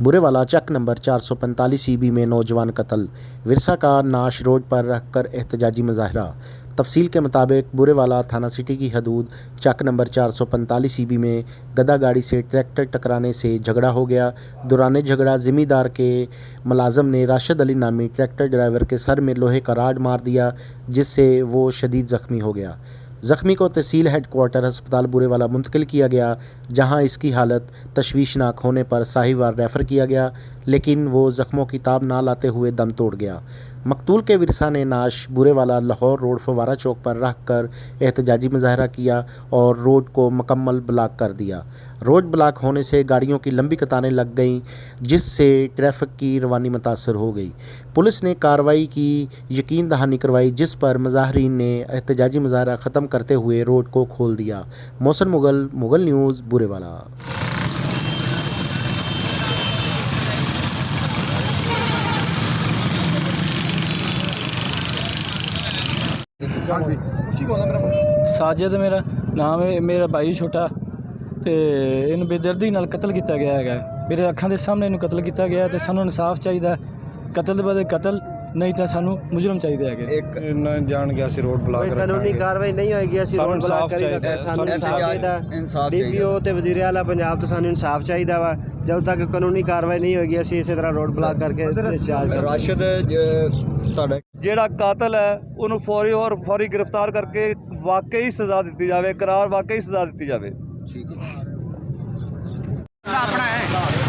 बुरेवाला चक number 445 EB में नौजवान कत्ल, विरसा का नाश रोड पर रखकर एहतजाजी मुजाहरा। तफसील के मुताबिक बुरेवाला थाना सिटी की हदूद चक नंबर 445 ईबी में गदा गाड़ी से ट्रैक्टर टकराने से झगड़ा हो गया। दौरान झगड़ा ज़मींदार के मुलाजम ने राशिद अली नामी ट्रैक्टर ड्राइवर के सर में लोहे का राड मार दिया, जिससे वो शदीद ज़ख्मी हो गया। ज़ख्मी को तहसील हेडक्वार्टर अस्पताल बुरेवाला मुंतकिल किया गया, जहां इसकी हालत तशवीशनाक होने पर साहिवाल रेफ़र किया गया, लेकिन वो ज़ख्मों की ताब ना लाते हुए दम तोड़ गया। मकतूल के विरसा ने नाश बुरेवाला लाहौर रोड फवारा चौक पर रख कर एहतजाजी मुजाहरा किया और रोड को मुकम्मल ब्लॉक कर दिया। रोड ब्लॉक होने से गाड़ियों की लंबी कतारें लग गईं, जिससे ट्रैफिक की रवानी मुतासर हो गई। पुलिस ने कार्रवाई की यकीन दहानी करवाई, जिस पर मुजाहरीन ने एहतजाजी मुजाहरा ख़त्म करते हुए रोड को खोल दिया। मोहसिन मुगल, मुगल न्यूज़, बुरेवाला। साजिद मेरा नाम है, मेरा भाई छोटा ते इन्हू बेदर्दी नाल कतल किया गया है। मेरे अखां दे सामने इन्हू कतल किया गया ते सानू इंसाफ चाहिए। कतल दे बाद कतल नहीं तो सानू मुजरम चाहिए है। एक जान गया सी रोड ब्लॉक कोई कानूनी कार्रवाई नहीं होएगी, असि रोड ब्लॉक करेगा। सानू इंसाफ चाहिए, डीपीओ ते वज़ीर आला पंजाब तो सानू इंसाफ चाहिए वा। जब तक कानूनी कार्रवाई नहीं होगी असी इसी तरह रोड ब्लॉक करके राशिद ਜਿਹੜਾ ਕਾਤਲ ਹੈ ਉਹਨੂੰ ਫੌਰੀ ਗ੍ਰਿਫਤਾਰ ਕਰਕੇ ਵਾਕਈ ਸਜ਼ਾ ਦਿੱਤੀ ਜਾਵੇ, ਇਕਰਾਰ ਵਾਕਈ ਸਜ਼ਾ ਦਿੱਤੀ ਜਾਵੇ। ठीक है। अपना है।